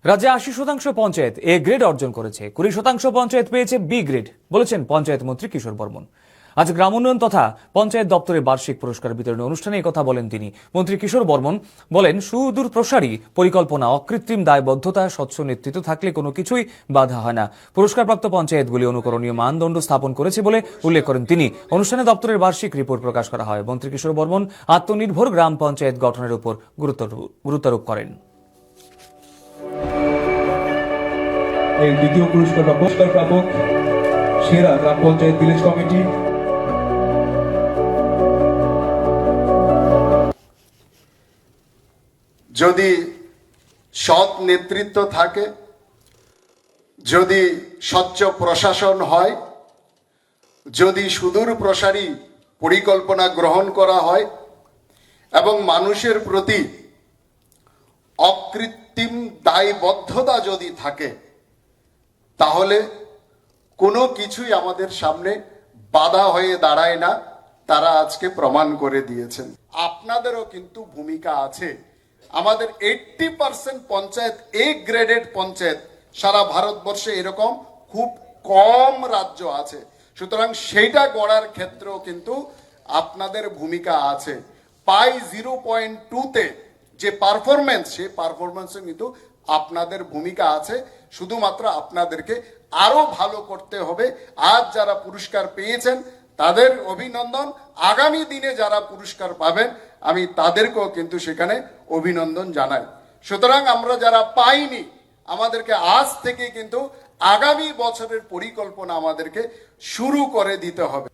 রাজ্যে ৮০% panchayat A grade অর্জন করেছে, ২০% পঞ্চায়েত পেয়েছে বি গ্রেড, বলেছেন পঞ্চায়েত মন্ত্রী কিশোর বর্মন। আজ গ্রাম উন্নয়ন তথা পঞ্চায়েত দপ্তরের বার্ষিক পুরস্কার বিতরণী অনুষ্ঠানে কথা বলেন তিনি। মন্ত্রী কিশোর বর্মন বলেন, সুদূর প্রসারী পরিকল্পনা, অকৃত্রিম দায়বদ্ধতা, স্বচ্ছ নেতৃত্ব থাকলে কোনো কিছুই বাধা হয় না। পুরস্কারপ্রাপ্ত পঞ্চায়েতগুলি অনুকরণীয় মানদণ্ড স্থাপন করেছে বলে উল্লেখ করেন তিনি। অনুষ্ঠানে দপ্তরের বার্ষিক রিপোর্ট প্রকাশ করা হয়। মন্ত্রী কিশোর বর্মন আত্মনির্ভর গ্রাম পঞ্চায়েত গঠনের উপর গুরুত্বারোপ করেন। এর দ্বিতীয় পুরস্কার প্রাপক সেরা গ্রাম পঞ্চায়েত ভিলেজ কমিটি। যদি সৎ নেতৃত্ব থাকে, যদি স্বচ্ছ প্রশাসন হয়, যদি সুদূর প্রসারী পরিকল্পনা গ্রহণ করা হয় এবং মানুষের প্রতি অকৃত্রিম দায়বদ্ধতা যদি থাকে, তাহলে কোনো কিছুই আমাদের সামনে বাধা হয়ে দাঁড়ায় না। তারা আজকে প্রমাণ করে দিয়েছেন। আপনাদেরও কিন্তু ভূমিকা আছে। আমাদের 80% পঞ্চায়েত এ গ্রেডেড পঞ্চায়েত সারা ভারতবর্ষে এরকম খুব কম রাজ্য আছে। সুতরাং সেইটা গড়ার ক্ষেত্রেও কিন্তু আপনাদের ভূমিকা আছে। পাই 0.2-তে যে পারফরমেন্স, সেই পারফরমেন্সে কিন্তু আপনাদের ভূমিকা আছে। শুধুমাত্র আপনাদেরকে আরো ভালো করতে হবে। আজ যারা পুরস্কার পেয়েছেন তাদের অভিনন্দন। আগামী দিনে যারা পুরস্কার পাবেন আমি তাদেরকেও কিন্তু সেখানে অভিনন্দন জানাই। সুতরাং আমরা যারা পাইনি, আমাদেরকে আজ থেকে কিন্তু আগামী বছরের পরিকল্পনা আমাদেরকে শুরু করে দিতে হবে।